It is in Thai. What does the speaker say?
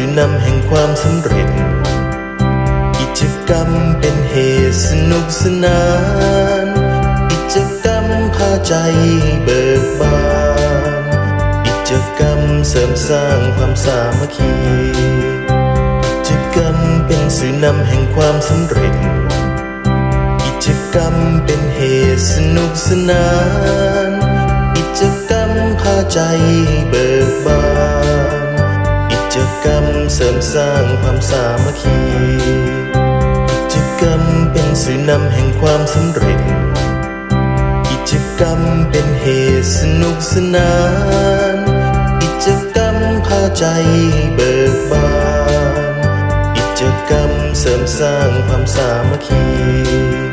สื่อนำแห่งความสำเร็จกิจกรรมเป็นเหตุสนุกสนานกิจกรรมพาใจเบิกบานกิจกรรมเสริมสร้างความสามัคคีกิจกรรมเป็นสื่อนำแห่งความสำเร็จกิจกรรมเป็นเหตุสนุกสนานกิจกรรมพาใจเบิกบานกิจกรรมเสริมสร้างความสามัคคีกิจกรรมเป็นสื่อนำแห่งความสำเร็จกิจกรรมเป็นเหตุสนุกสนานกิจกรรมพาใจเบิกบานกิจกรรมเสริมสร้างความสามัคคี